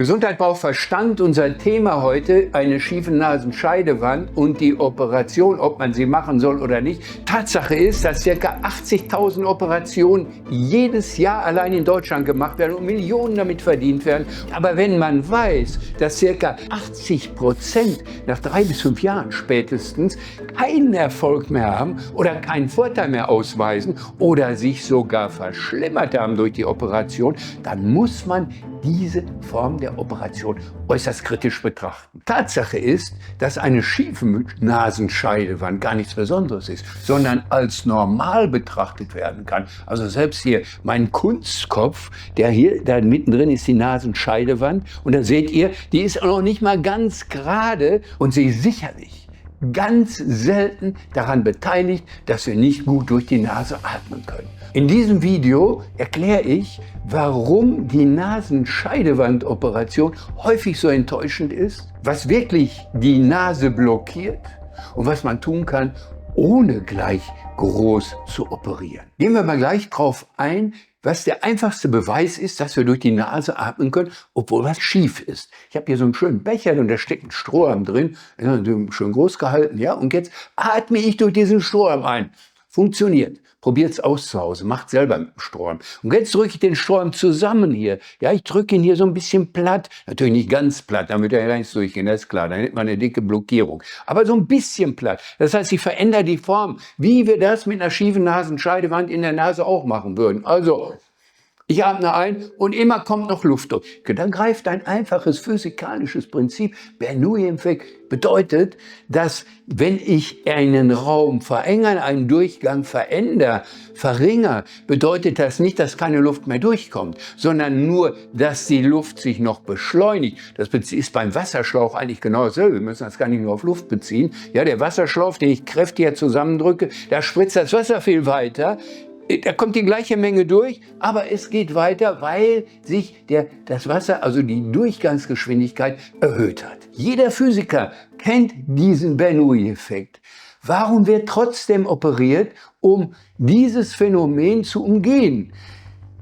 Gesundheit braucht Verstand. Unser Thema heute: eine schiefe Nasenscheidewand und die Operation, ob man sie machen soll oder nicht. Tatsache ist, dass ca. 80.000 Operationen jedes Jahr allein in Deutschland gemacht werden und Millionen damit verdient werden. Aber wenn man weiß, dass ca. 80% nach 3 bis 5 Jahren spätestens keinen Erfolg mehr haben oder keinen Vorteil mehr ausweisen oder sich sogar verschlimmert haben durch die Operation, dann muss man diese Form der Operation äußerst kritisch betrachten. Tatsache ist, dass eine schiefe Nasenscheidewand gar nichts Besonderes ist, sondern als normal betrachtet werden kann. Also selbst hier mein Kunstkopf, da mittendrin ist die Nasenscheidewand, und da seht ihr, die ist auch noch nicht mal ganz gerade und sie ist sicherlich ganz selten daran beteiligt, dass wir nicht gut durch die Nase atmen können. In diesem Video erkläre ich, warum die Nasenscheidewandoperation häufig so enttäuschend ist, was wirklich die Nase blockiert und was man tun kann, ohne gleich groß zu operieren. Gehen wir mal gleich drauf ein, was der einfachste Beweis ist, dass wir durch die Nase atmen können, obwohl was schief ist. Ich habe hier so einen schönen Becher und da steckt ein Strohhalm drin, schön groß gehalten, ja, und jetzt atme ich durch diesen Strohhalm ein. Funktioniert. Probiert es aus zu Hause, macht selber mit dem Strohhalm. Und jetzt drücke ich den Strohhalm zusammen hier. Ja, ich drücke ihn hier so ein bisschen platt. Natürlich nicht ganz platt, dann wird er ja gar nicht durchgehen, das ist klar. Dann hätte man eine dicke Blockierung. Aber so ein bisschen platt. Das heißt, ich verändere die Form, wie wir das mit einer schiefen Nasenscheidewand in der Nase auch machen würden. Also, ich atme ein und immer kommt noch Luft durch. Dann greift ein einfaches physikalisches Prinzip. Bernoulli-Effekt bedeutet, dass wenn ich einen Raum verengere, einen Durchgang verändere, verringere, bedeutet das nicht, dass keine Luft mehr durchkommt, sondern nur, dass die Luft sich noch beschleunigt. Das ist beim Wasserschlauch eigentlich genau dasselbe. Wir müssen das gar nicht nur auf Luft beziehen. Ja, der Wasserschlauch, den ich kräftiger zusammendrücke, da spritzt das Wasser viel weiter. Da kommt die gleiche Menge durch, aber es geht weiter, weil sich das Wasser, also die Durchgangsgeschwindigkeit, erhöht hat. Jeder Physiker kennt diesen Bernoulli-Effekt. Warum wird trotzdem operiert, um dieses Phänomen zu umgehen?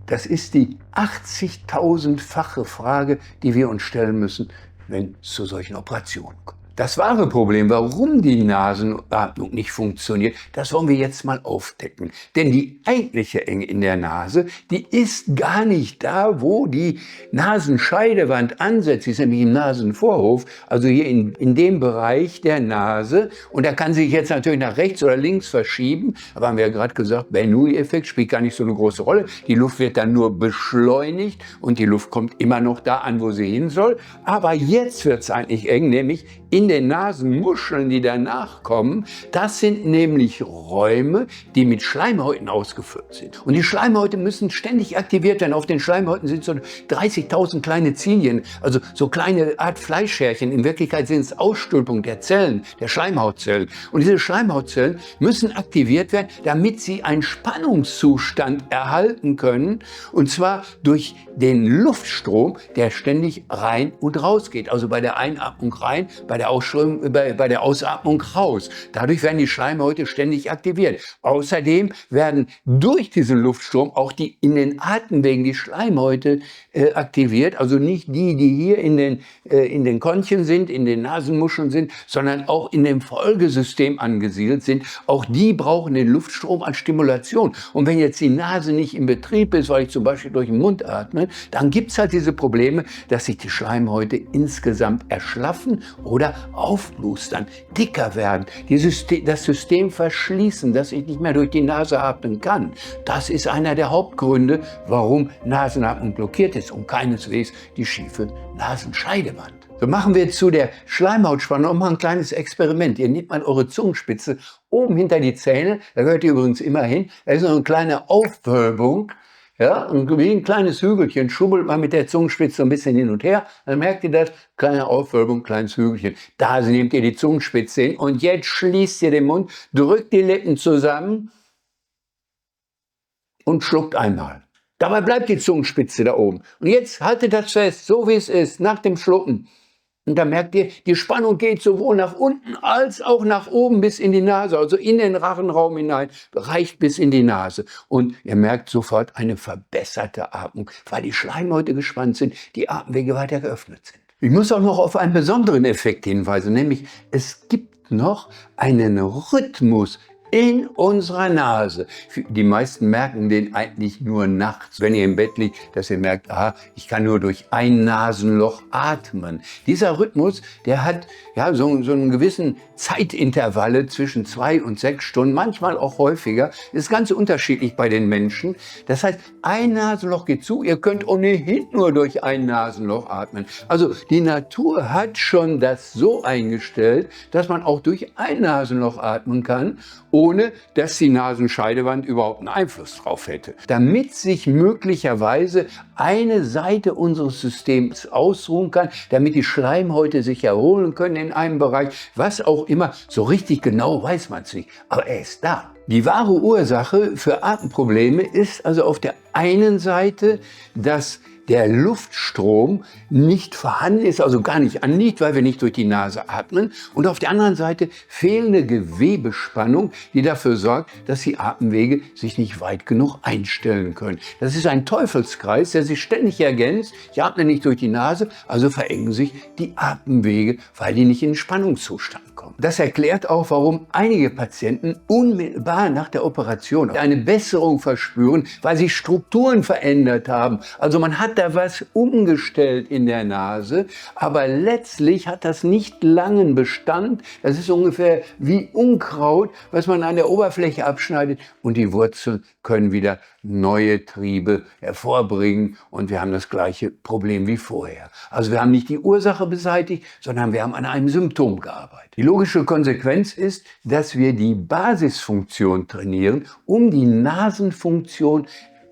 Das ist die 80.000-fache Frage, die wir uns stellen müssen, wenn es zu solchen Operationen kommt. Das wahre Problem, warum die Nasenatmung nicht funktioniert, das wollen wir jetzt mal aufdecken. Denn die eigentliche Enge in der Nase, die ist gar nicht da, wo die Nasenscheidewand ansetzt. Sie ist nämlich im Nasenvorhof, also hier in dem Bereich der Nase. Und da kann sich jetzt natürlich nach rechts oder links verschieben. Aber haben wir ja gerade gesagt, Bernoulli-Effekt spielt gar nicht so eine große Rolle. Die Luft wird dann nur beschleunigt und die Luft kommt immer noch da an, wo sie hin soll. Aber jetzt wird es eigentlich eng, nämlich in den Nasenmuscheln, die danach kommen. Das sind nämlich Räume, die mit Schleimhäuten ausgefüllt sind. Und die Schleimhäute müssen ständig aktiviert werden. Auf den Schleimhäuten sind so 30.000 kleine Zilien, also so kleine Art Fleischhärchen. In Wirklichkeit sind es Ausstülpungen der Zellen, der Schleimhautzellen. Und diese Schleimhautzellen müssen aktiviert werden, damit sie einen Spannungszustand erhalten können. Und zwar durch den Luftstrom, der ständig rein und raus geht. Also bei der Einatmung rein, bei der Ausatmung raus. Dadurch werden die Schleimhäute ständig aktiviert. Außerdem werden durch diesen Luftstrom auch die in den Atemwegen die Schleimhäute aktiviert. Also nicht die hier in den Konchen sind, in den Nasenmuscheln sind, sondern auch in dem Folgesystem angesiedelt sind. Auch die brauchen den Luftstrom als Stimulation. Und wenn jetzt die Nase nicht in Betrieb ist, weil ich zum Beispiel durch den Mund atme, dann gibt es halt diese Probleme, dass sich die Schleimhäute insgesamt erschlaffen oder aufblustern, dicker werden, das System verschließen, dass ich nicht mehr durch die Nase atmen kann. Das ist einer der Hauptgründe, warum Nasenatmung blockiert ist und keineswegs die schiefe Nasenscheidewand. So, machen wir jetzt zu der Schleimhautspannung noch mal ein kleines Experiment. Ihr nehmt mal eure Zungenspitze oben hinter die Zähne, da gehört ihr übrigens immer hin, da ist noch eine kleine Aufwölbung. Ja, und wie ein kleines Hügelchen schubbelt man mit der Zungenspitze so ein bisschen hin und her. Dann merkt ihr das, kleine Aufwölbung, kleines Hügelchen. Da nehmt ihr die Zungenspitze hin und jetzt schließt ihr den Mund, drückt die Lippen zusammen und schluckt einmal. Dabei bleibt die Zungenspitze da oben. Und jetzt haltet das fest, so wie es ist, nach dem Schlucken. Und da merkt ihr, die Spannung geht sowohl nach unten als auch nach oben bis in die Nase, also in den Rachenraum hinein, reicht bis in die Nase. Und ihr merkt sofort eine verbesserte Atmung, weil die Schleimhäute gespannt sind, die Atemwege weiter geöffnet sind. Ich muss auch noch auf einen besonderen Effekt hinweisen, nämlich es gibt noch einen Rhythmus in unserer Nase. Die meisten merken den eigentlich nur nachts, wenn ihr im Bett liegt, dass ihr merkt, aha, ich kann nur durch ein Nasenloch atmen. Dieser Rhythmus, der hat ja so einen gewissen Zeitintervalle zwischen 2 und 6 Stunden, manchmal auch häufiger. Das ist ganz unterschiedlich bei den Menschen. Das heißt, ein Nasenloch geht zu, ihr könnt ohnehin nur durch ein Nasenloch atmen. Also die Natur hat schon das so eingestellt, dass man auch durch ein Nasenloch atmen kann, ohne dass die Nasenscheidewand überhaupt einen Einfluss drauf hätte. Damit sich möglicherweise eine Seite unseres Systems ausruhen kann, damit die Schleimhäute sich erholen können in einem Bereich, was auch immer, so richtig genau weiß man es nicht, aber er ist da. Die wahre Ursache für Atemprobleme ist also auf der einen Seite, dass der Luftstrom nicht vorhanden ist, also gar nicht anliegt, weil wir nicht durch die Nase atmen. Und auf der anderen Seite fehlende Gewebespannung, die dafür sorgt, dass die Atemwege sich nicht weit genug einstellen können. Das ist ein Teufelskreis, der sich ständig ergänzt. Ich atme nicht durch die Nase, also verengen sich die Atemwege, weil die nicht in den Spannungszustand kommen. Das erklärt auch, warum einige Patienten unmittelbar nach der Operation eine Besserung verspüren, weil sich Strukturen verändert haben. Also man hat da was umgestellt in der Nase, aber letztlich hat das nicht langen Bestand. Das ist ungefähr wie Unkraut, was man an der Oberfläche abschneidet, und die Wurzeln können wieder neue Triebe hervorbringen und wir haben das gleiche Problem wie vorher. Also wir haben nicht die Ursache beseitigt, sondern wir haben an einem Symptom gearbeitet. Die logische Konsequenz ist, dass wir die Basisfunktion trainieren, um die Nasenfunktion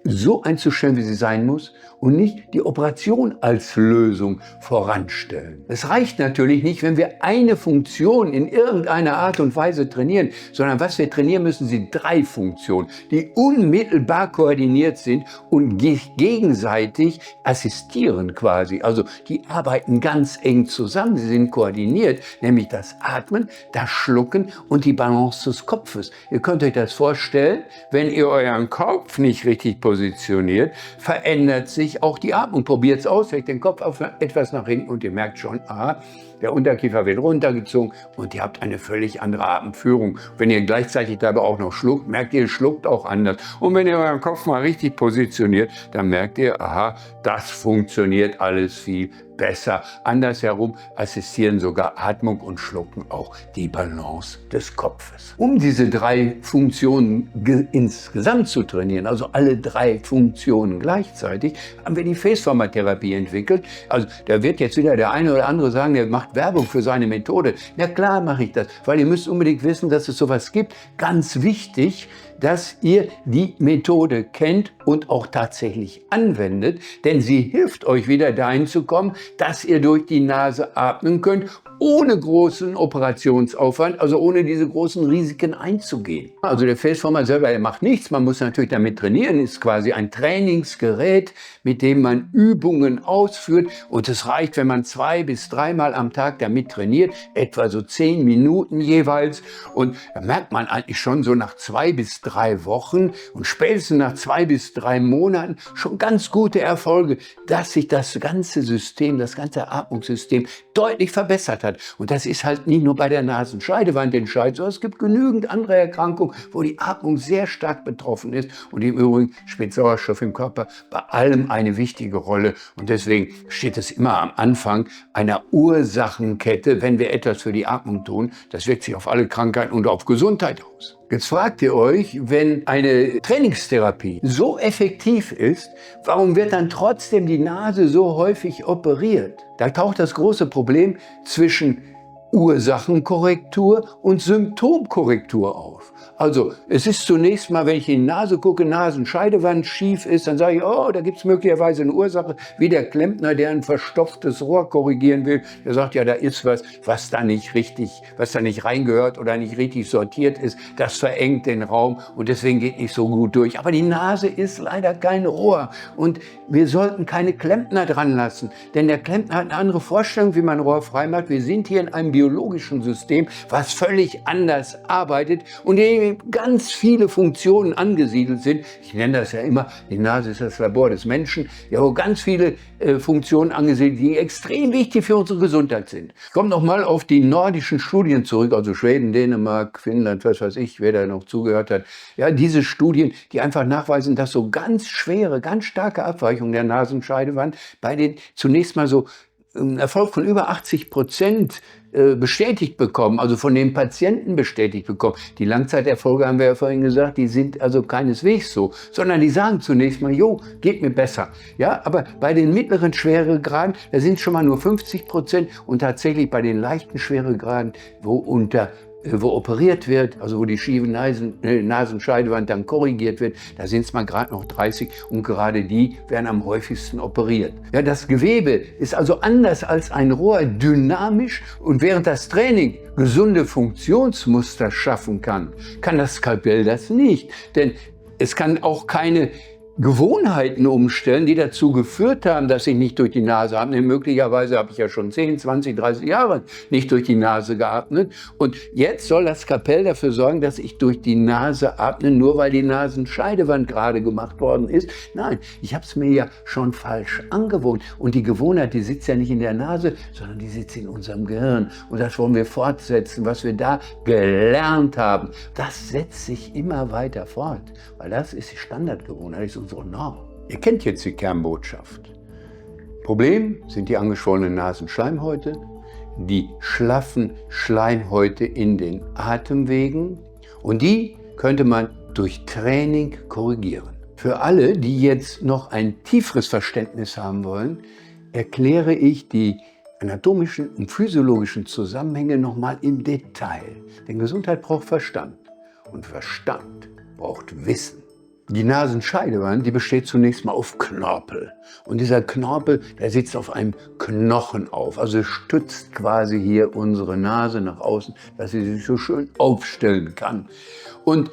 so einzustellen, wie sie sein muss, und nicht die Operation als Lösung voranstellen. Es reicht natürlich nicht, wenn wir eine Funktion in irgendeiner Art und Weise trainieren, sondern was wir trainieren müssen, sind 3 Funktionen, die unmittelbar koordiniert sind und gegenseitig assistieren quasi. Also die arbeiten ganz eng zusammen, sie sind koordiniert, nämlich das Atmen, das Schlucken und die Balance des Kopfes. Ihr könnt euch das vorstellen, wenn ihr euren Kopf nicht richtig positioniert, verändert sich auch die Atmung. Probiert es aus, legt den Kopf auf etwas nach hinten und ihr merkt schon, aha, der Unterkiefer wird runtergezogen und ihr habt eine völlig andere Atemführung. Wenn ihr gleichzeitig dabei auch noch schluckt, merkt ihr, schluckt auch anders. Und wenn ihr euren Kopf mal richtig positioniert, dann merkt ihr, aha, das funktioniert alles viel besser. Andersherum assistieren sogar Atmung und Schlucken auch die Balance des Kopfes. Um diese 3 Funktionen insgesamt zu trainieren, also alle 3 Funktionen gleichzeitig, haben wir die Faceformer-Therapie entwickelt. Also da wird jetzt wieder der eine oder andere sagen, der macht Werbung für seine Methode. Na klar mache ich das, weil ihr müsst unbedingt wissen, dass es sowas gibt. Ganz wichtig, dass ihr die Methode kennt und auch tatsächlich anwendet, denn sie hilft euch wieder dahin zu kommen, dass ihr durch die Nase atmen könnt, ohne großen Operationsaufwand, also ohne diese großen Risiken einzugehen. Also der Faceformer selber, der macht nichts, man muss natürlich damit trainieren, ist quasi ein Trainingsgerät, mit dem man Übungen ausführt, und es reicht, wenn man 2 bis 3 Mal am Tag damit trainiert, etwa so 10 Minuten jeweils, und da merkt man eigentlich schon so nach 2 bis 3 Wochen und spätestens nach 2 bis 3 Monaten schon ganz gute Erfolge, dass sich das ganze System, das ganze Atmungssystem deutlich verbessert hat. Und das ist halt nicht nur bei der Nasenscheidewand entscheidend, sondern es gibt genügend andere Erkrankungen, wo die Atmung sehr stark betroffen ist. Und im Übrigen spielt Sauerstoff im Körper bei allem eine wichtige Rolle. Und deswegen steht es immer am Anfang einer Ursachenkette, wenn wir etwas für die Atmung tun. Das wirkt sich auf alle Krankheiten und auf Gesundheit aus. Jetzt fragt ihr euch, wenn eine Trainingstherapie so effektiv ist, warum wird dann trotzdem die Nase so häufig operiert? Da taucht das große Problem zwischen Ursachenkorrektur und Symptomkorrektur auf. Also es ist zunächst mal, wenn ich in die Nase gucke, Nasenscheidewand schief ist, dann sage ich, oh, da gibt es möglicherweise eine Ursache, wie der Klempner, der ein verstopftes Rohr korrigieren will. Der sagt, ja, da ist was da nicht richtig, was da nicht reingehört oder nicht richtig sortiert ist. Das verengt den Raum und deswegen geht nicht so gut durch. Aber die Nase ist leider kein Rohr und wir sollten keine Klempner dran lassen, denn der Klempner hat eine andere Vorstellung, wie man Rohr frei macht. Wir sind hier in einem biologischen System, was völlig anders arbeitet und in dem ganz viele Funktionen angesiedelt sind. Ich nenne das ja immer, die Nase ist das Labor des Menschen, ja, wo ganz viele Funktionen angesiedelt, die extrem wichtig für unsere Gesundheit sind. Ich komme nochmal auf die nordischen Studien zurück, also Schweden, Dänemark, Finnland, was weiß ich, wer da noch zugehört hat. Ja, diese Studien, die einfach nachweisen, dass so ganz schwere, ganz starke Abweichungen der Nasenscheidewand bei den zunächst mal so Erfolg von über 80% bestätigt bekommen, also von den Patienten bestätigt bekommen. Die Langzeiterfolge, haben wir ja vorhin gesagt, die sind also keineswegs so, sondern die sagen zunächst mal, jo, geht mir besser. Ja, aber bei den mittleren Schweregraden, da sind schon mal nur 50% und tatsächlich bei den leichten Schweregraden, wo operiert wird, also wo die schiefe Nasenscheidewand dann korrigiert wird, da sind es mal gerade noch 30 und gerade die werden am häufigsten operiert. Ja, das Gewebe ist also anders als ein Rohr dynamisch und während das Training gesunde Funktionsmuster schaffen kann, kann das Skalpell das nicht, denn es kann auch keine Gewohnheiten umstellen, die dazu geführt haben, dass ich nicht durch die Nase atme. Möglicherweise habe ich ja schon 10, 20, 30 Jahre nicht durch die Nase geatmet. Und jetzt soll das Skalpell dafür sorgen, dass ich durch die Nase atme, nur weil die Nasenscheidewand gerade gemacht worden ist. Nein, ich habe es mir ja schon falsch angewohnt. Und die Gewohnheit, die sitzt ja nicht in der Nase, sondern die sitzt in unserem Gehirn. Und das wollen wir fortsetzen, was wir da gelernt haben. Das setzt sich immer weiter fort, weil das ist die Standardgewohnheit, das ist unsere Norm. Ihr kennt jetzt die Kernbotschaft. Problem sind die angeschwollenen Nasenschleimhäute, die schlaffen Schleimhäute in den Atemwegen und die könnte man durch Training korrigieren. Für alle, die jetzt noch ein tieferes Verständnis haben wollen, erkläre ich die anatomischen und physiologischen Zusammenhänge nochmal im Detail. Denn Gesundheit braucht Verstand und Verstand braucht Wissen. Die Nasenscheidewand, die besteht zunächst mal auf Knorpel. Und dieser Knorpel, der sitzt auf einem Knochen auf. Also stützt quasi hier unsere Nase nach außen, dass sie sich so schön aufstellen kann. Und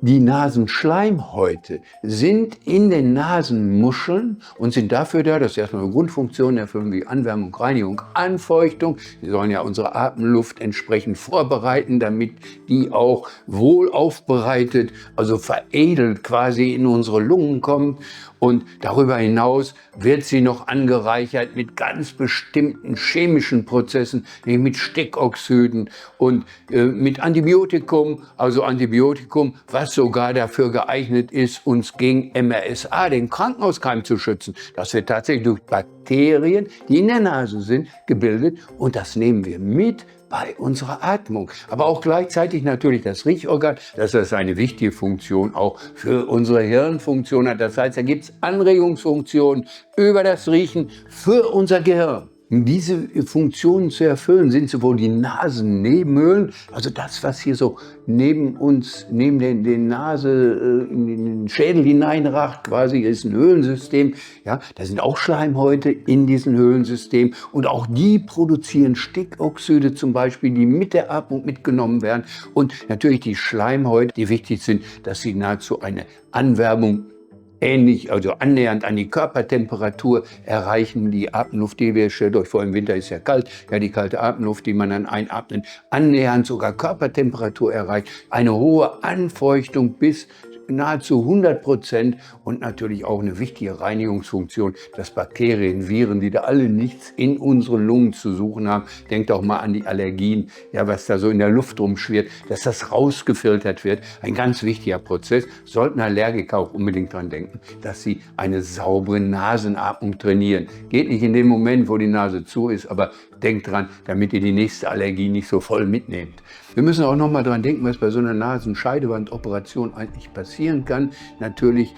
die Nasenschleimhäute sind in den Nasenmuscheln und sind dafür da, dass sie erstmal Grundfunktionen erfüllen wie Anwärmung, Reinigung, Anfeuchtung. Sie sollen ja unsere Atemluft entsprechend vorbereiten, damit die auch wohl aufbereitet, also veredelt quasi in unsere Lungen kommt. Und darüber hinaus wird sie noch angereichert mit ganz bestimmten chemischen Prozessen, nämlich mit Stickoxiden und mit Antibiotikum, was sogar dafür geeignet ist, uns gegen MRSA, den Krankenhauskeim, zu schützen. Das wird tatsächlich durch Bakterien, die in der Nase sind, gebildet und das nehmen wir mit bei unserer Atmung. Aber auch gleichzeitig natürlich das Riechorgan, das ist eine wichtige Funktion auch für unsere Hirnfunktion hat. Das heißt, da gibt es Anregungsfunktionen über das Riechen für unser Gehirn. Um diese Funktionen zu erfüllen, sind sowohl die Nasennebenhöhlen, also das, was hier so neben uns, neben den Nase, in den Schädel hineinracht, quasi ist ein Höhlensystem. Ja, da sind auch Schleimhäute in diesem Höhlensystem und auch die produzieren Stickoxide zum Beispiel, die mit der Atmung mitgenommen werden. Und natürlich die Schleimhäute, die wichtig sind, dass sie nahezu eine Anwärmung ähnlich, also annähernd an die Körpertemperatur erreichen. Die Atemluft, die wir, stellt euch vor, im Winter ist ja kalt, ja, die kalte Atemluft, die man dann einatmet, annähernd sogar Körpertemperatur erreicht. Eine hohe Anfeuchtung bis nahezu 100% und natürlich auch eine wichtige Reinigungsfunktion, dass Bakterien, Viren, die da alle nichts in unseren Lungen zu suchen haben, denkt auch mal an die Allergien, ja, was da so in der Luft rumschwirrt, dass das rausgefiltert wird. Ein ganz wichtiger Prozess. Sollten Allergiker auch unbedingt dran denken, dass sie eine saubere Nasenatmung trainieren. Geht nicht in dem Moment, wo die Nase zu ist, aber denkt dran, damit ihr die nächste Allergie nicht so voll mitnehmt. Wir müssen auch noch mal dran denken, was bei so einer Nasenscheidewandoperation eigentlich passieren kann. Natürlich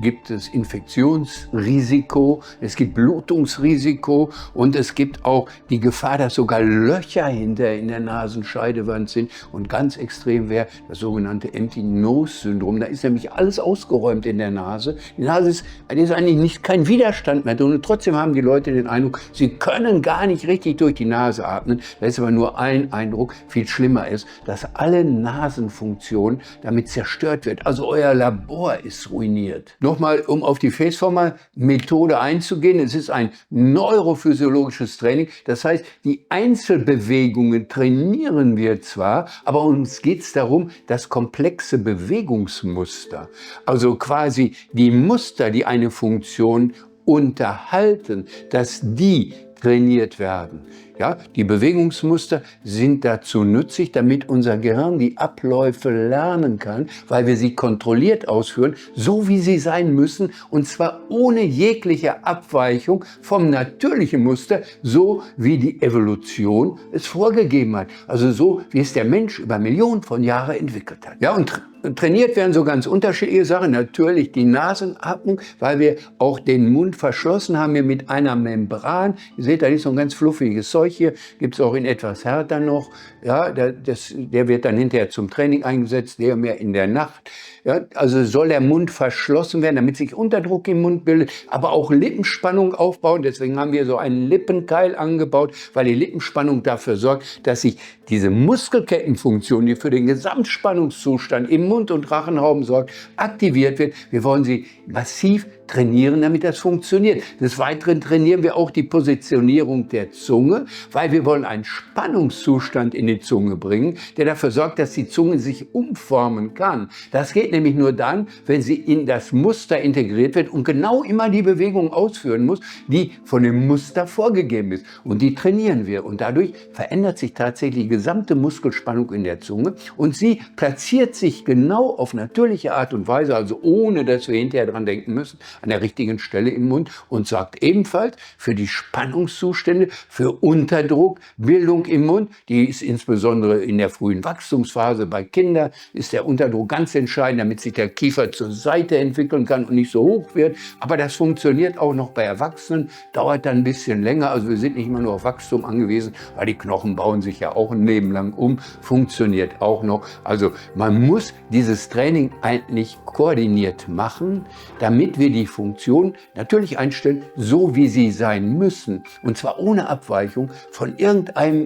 gibt es Infektionsrisiko, es gibt Blutungsrisiko und es gibt auch die Gefahr, dass sogar Löcher hinter in der Nasenscheidewand sind. Und ganz extrem wäre das sogenannte Empty Nose Syndrom. Da ist nämlich alles ausgeräumt in der Nase. Die Nase ist eigentlich kein Widerstand mehr drin. Und trotzdem haben die Leute den Eindruck, sie können gar nicht richtig durch die Nase atmen. Da ist aber nur ein Eindruck. Viel schlimmer ist, dass alle Nasenfunktion damit zerstört wird. Also euer Labor ist ruiniert. Nochmal, um auf die Faceformer-Methode einzugehen. Es ist ein neurophysiologisches Training. Das heißt, die Einzelbewegungen trainieren wir zwar, aber uns geht es darum, das komplexe Bewegungsmuster, also quasi die Muster, die eine Funktion unterhalten, dass die trainiert werden. Ja, die Bewegungsmuster sind dazu nützlich, damit unser Gehirn die Abläufe lernen kann, weil wir sie kontrolliert ausführen, so wie sie sein müssen, und zwar ohne jegliche Abweichung vom natürlichen Muster, so wie die Evolution es vorgegeben hat. Also so, wie es der Mensch über Millionen von Jahren entwickelt hat. Ja, und trainiert werden so ganz unterschiedliche Sachen. Natürlich die Nasenatmung, weil wir auch den Mund verschlossen haben, hier mit einer Membran. Ihr seht, da ist so ein ganz fluffiges Zeug hier, gibt es auch in etwas härter noch. Ja, der wird dann hinterher zum Training eingesetzt, der mehr in der Nacht. Ja, also soll der Mund verschlossen werden, damit sich Unterdruck im Mund bildet, aber auch Lippenspannung aufbauen. Deswegen haben wir so einen Lippenkeil angebaut, weil die Lippenspannung dafür sorgt, dass sich diese Muskelkettenfunktion, die für den Gesamtspannungszustand im Mund- und Rachenraum sorgt, aktiviert wird. Wir wollen sie massiv trainieren, damit das funktioniert. Des Weiteren trainieren wir auch die Positionierung der Zunge, weil wir wollen einen Spannungszustand in die Zunge bringen, der dafür sorgt, dass die Zunge sich umformen kann. Das geht nämlich nur dann, wenn sie in das Muster integriert wird und genau immer die Bewegung ausführen muss, die von dem Muster vorgegeben ist. Und die trainieren wir. Und dadurch verändert sich tatsächlich die gesamte Muskelspannung in der Zunge und sie platziert sich genau auf natürliche Art und Weise, also ohne dass wir hinterher dran denken müssen, an der richtigen Stelle im Mund, und sorgt ebenfalls für die Spannungszustände, für Unterdruckbildung im Mund. Die ist insbesondere in der frühen Wachstumsphase bei Kindern, ist der Unterdruck ganz entscheidend, damit sich der Kiefer zur Seite entwickeln kann und nicht so hoch wird. Aber das funktioniert auch noch bei Erwachsenen, dauert dann ein bisschen länger. Also wir sind nicht immer nur auf Wachstum angewiesen, weil die Knochen bauen sich ja auch ein Leben lang um, funktioniert auch noch. Also man muss dieses Training eigentlich koordiniert machen, damit wir die Funktion natürlich einstellen, so wie sie sein müssen. Und zwar ohne Abweichung von irgendeiner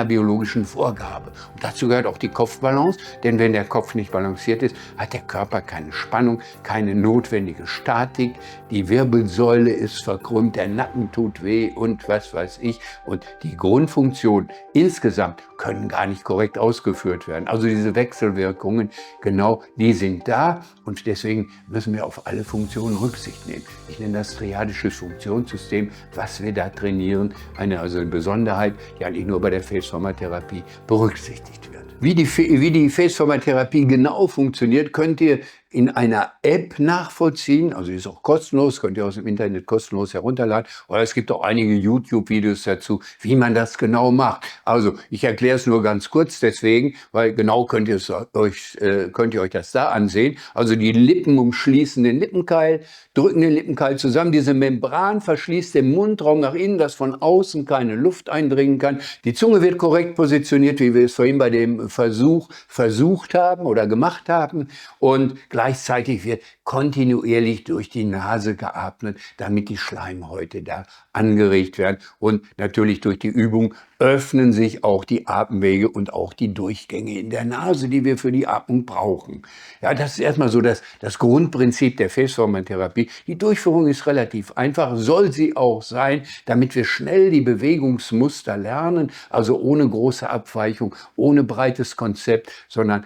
biologischen Vorgabe. Und dazu gehört auch die Kopfbalance, denn wenn der Kopf nicht balanciert ist, hat der Körper keine Spannung, keine notwendige Statik, die Wirbelsäule ist verkrümmt, der Nacken tut weh und was weiß ich. Und die Grundfunktionen insgesamt können gar nicht korrekt ausgeführt werden. Also diese Wechselwirkungen, genau, die sind da, und deswegen müssen wir auf alle Funktionen Rücksicht nehmen. Ich nenne das triadisches Funktionssystem, was wir da trainieren, eine Besonderheit, die eigentlich nur bei der Faceformer-Therapie berücksichtigt wird. Wie die Faceformer-Therapie genau funktioniert, könnt ihr in einer App nachvollziehen, also die ist auch kostenlos, könnt ihr aus dem Internet kostenlos herunterladen, oder es gibt auch einige YouTube-Videos dazu, wie man das genau macht. Also ich erkläre es nur ganz kurz deswegen, weil genau könnt ihr euch das da ansehen. Also die Lippen umschließen den Lippenkeil, drücken den Lippenkeil zusammen, diese Membran verschließt den Mundraum nach innen, dass von außen keine Luft eindringen kann. Die Zunge wird korrekt positioniert, wie wir es vorhin bei dem versucht haben oder gemacht haben, und gleichzeitig wird kontinuierlich durch die Nase geatmet, damit die Schleimhäute da angeregt werden. Und natürlich durch die Übung öffnen sich auch die Atemwege und auch die Durchgänge in der Nase, die wir für die Atmung brauchen. Ja, das ist erstmal so das Grundprinzip der Faceformer-Therapie. Die Durchführung ist relativ einfach, soll sie auch sein, damit wir schnell die Bewegungsmuster lernen, also ohne große Abweichung, ohne breites Konzept, sondern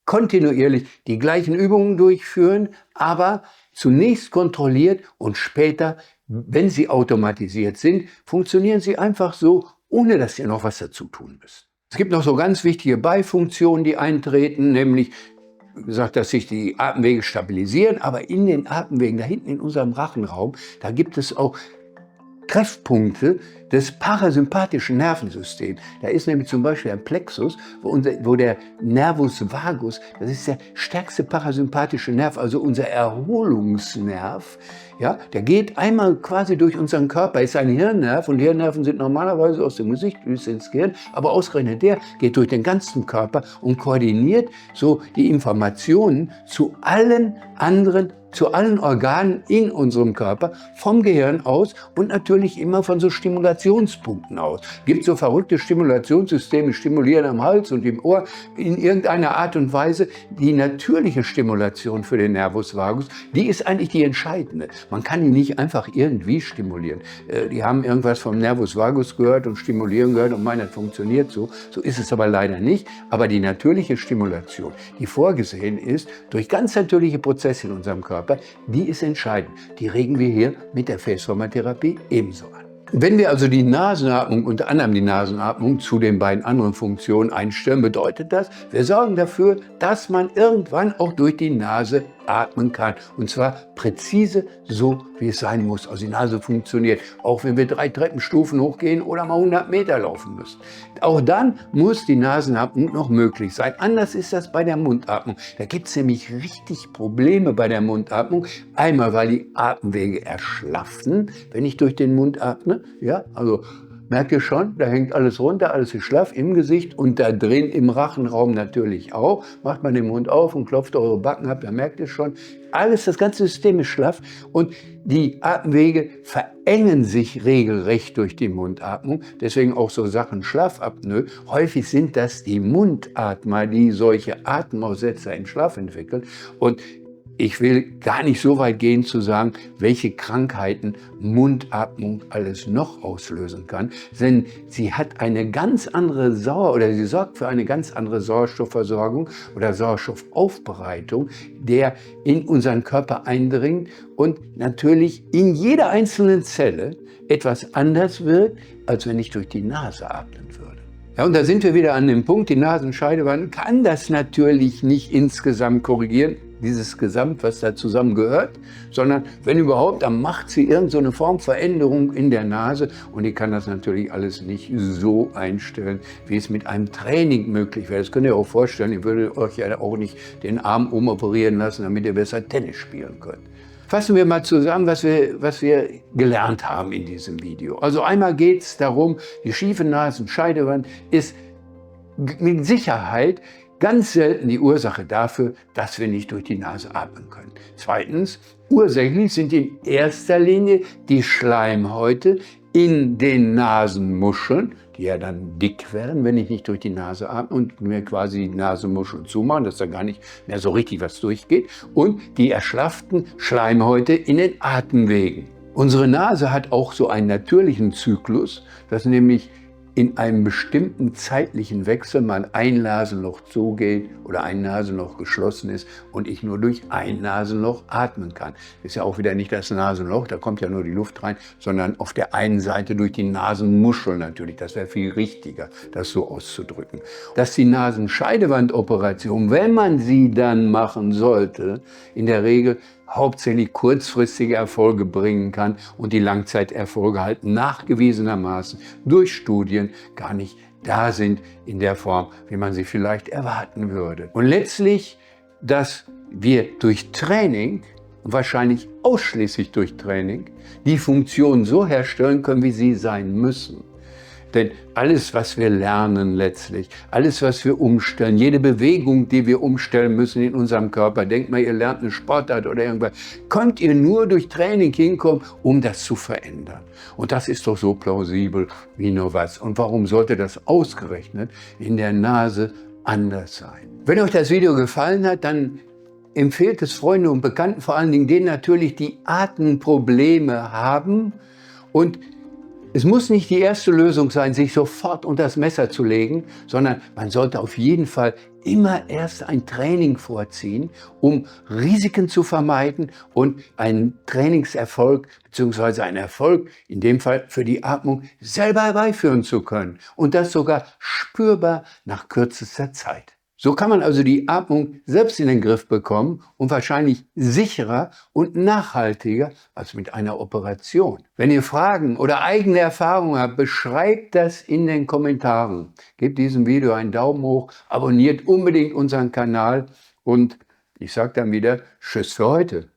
kontinuierlich die gleichen Übungen durchführen, aber zunächst kontrolliert und später, wenn sie automatisiert sind, funktionieren sie einfach so, ohne dass ihr noch was dazu tun müsst. Es gibt noch so ganz wichtige Beifunktionen, die eintreten, nämlich gesagt, dass sich die Atemwege stabilisieren, aber in den Atemwegen, da hinten in unserem Rachenraum, da gibt es auch Treffpunkte des parasympathischen Nervensystems. Da ist nämlich zum Beispiel ein Plexus, wo der Nervus vagus, das ist der stärkste parasympathische Nerv, also unser Erholungsnerv, ja, der geht einmal quasi durch unseren Körper, ist ein Hirnnerv und Hirnnerven sind normalerweise aus dem Gesicht bis ins Gehirn, aber ausgerechnet der geht durch den ganzen Körper und koordiniert so die Informationen zu allen Organen in unserem Körper, vom Gehirn aus und natürlich immer von so Stimulationspunkten aus. Es gibt so verrückte Stimulationssysteme, stimulieren am Hals und im Ohr in irgendeiner Art und Weise. Die natürliche Stimulation für den Nervus vagus, die ist eigentlich die entscheidende. Man kann ihn nicht einfach irgendwie stimulieren. Die haben irgendwas vom Nervus vagus gehört und stimulieren gehört und meinen, das funktioniert so. So ist es aber leider nicht. Aber die natürliche Stimulation, die vorgesehen ist, durch ganz natürliche Prozesse in unserem Körper, die ist entscheidend. Die regen wir hier mit der Faceformer-Therapie ebenso an. Wenn wir also die Nasenatmung, unter anderem die Nasenatmung, zu den beiden anderen Funktionen einstellen, bedeutet das, wir sorgen dafür, dass man irgendwann auch durch die Nase atmen kann. Und zwar präzise, so wie es sein muss. Also die Nase funktioniert, auch wenn wir 3 Treppenstufen hochgehen oder mal 100 Meter laufen müssen. Auch dann muss die Nasenatmung noch möglich sein. Anders ist das bei der Mundatmung. Da gibt es nämlich richtig Probleme bei der Mundatmung. Einmal, weil die Atemwege erschlaffen, wenn ich durch den Mund atme. Ja, also merkt ihr schon, da hängt alles runter, alles ist schlaff im Gesicht und da drin im Rachenraum natürlich auch. Macht man den Mund auf und klopft eure Backen ab, dann merkt ihr schon, das ganze System ist schlaff und die Atemwege verengen sich regelrecht durch die Mundatmung. Deswegen auch so Sachen Schlafapnoe. Häufig sind das die Mundatmer, die solche Atemaussetzer im Schlaf entwickeln. Und ich will gar nicht so weit gehen zu sagen, welche Krankheiten Mundatmung alles noch auslösen kann, denn sie hat eine ganz andere sie sorgt für eine ganz andere Sauerstoffversorgung oder Sauerstoffaufbereitung, der in unseren Körper eindringt und natürlich in jeder einzelnen Zelle etwas anders wirkt, als wenn ich durch die Nase atmen würde. Ja, und da sind wir wieder an dem Punkt, die Nasenscheidewand kann das natürlich nicht insgesamt korrigieren, dieses Gesamt, was da zusammengehört, sondern wenn überhaupt, dann macht sie irgendeine Formveränderung in der Nase und die kann das natürlich alles nicht so einstellen, wie es mit einem Training möglich wäre. Das könnt ihr auch vorstellen, ihr würdet euch ja auch nicht den Arm umoperieren lassen, damit ihr besser Tennis spielen könnt. Fassen wir mal zusammen, was wir gelernt haben in diesem Video. Also einmal geht es darum, die schiefe Nasenscheidewand ist mit Sicherheit ganz selten die Ursache dafür, dass wir nicht durch die Nase atmen können. Zweitens, ursächlich sind in erster Linie die Schleimhäute in den Nasenmuscheln, die ja dann dick werden, wenn ich nicht durch die Nase atme und mir quasi die Nasenmuscheln zumachen, dass da gar nicht mehr so richtig was durchgeht, und die erschlafften Schleimhäute in den Atemwegen. Unsere Nase hat auch so einen natürlichen Zyklus, dass nämlich in einem bestimmten zeitlichen Wechsel mal ein Nasenloch zugeht oder ein Nasenloch geschlossen ist und ich nur durch ein Nasenloch atmen kann. Das ist ja auch wieder nicht das Nasenloch, da kommt ja nur die Luft rein, sondern auf der einen Seite durch die Nasenmuschel natürlich. Das wäre viel richtiger, das so auszudrücken. Dass die Nasenscheidewandoperation, wenn man sie dann machen sollte, in der Regel hauptsächlich kurzfristige Erfolge bringen kann und die Langzeiterfolge halt nachgewiesenermaßen durch Studien gar nicht da sind in der Form, wie man sie vielleicht erwarten würde. Und letztlich, dass wir durch Training, wahrscheinlich ausschließlich durch Training, die Funktion so herstellen können, wie sie sein müssen. Denn alles, was wir lernen letztlich, alles, was wir umstellen, jede Bewegung, die wir umstellen müssen in unserem Körper, denkt mal, ihr lernt eine Sportart oder irgendwas, könnt ihr nur durch Training hinkommen, um das zu verändern. Und das ist doch so plausibel wie nur was. Und warum sollte das ausgerechnet in der Nase anders sein? Wenn euch das Video gefallen hat, dann empfehlt es Freunde und Bekannten, vor allen Dingen denen natürlich, die Atemprobleme haben. Und es muss nicht die erste Lösung sein, sich sofort unter das Messer zu legen, sondern man sollte auf jeden Fall immer erst ein Training vorziehen, um Risiken zu vermeiden und einen Trainingserfolg bzw. einen Erfolg, in dem Fall für die Atmung, selber herbeiführen zu können. Und das sogar spürbar nach kürzester Zeit. So kann man also die Atmung selbst in den Griff bekommen und wahrscheinlich sicherer und nachhaltiger als mit einer Operation. Wenn ihr Fragen oder eigene Erfahrungen habt, beschreibt das in den Kommentaren. Gebt diesem Video einen Daumen hoch, abonniert unbedingt unseren Kanal und ich sage dann wieder Tschüss für heute.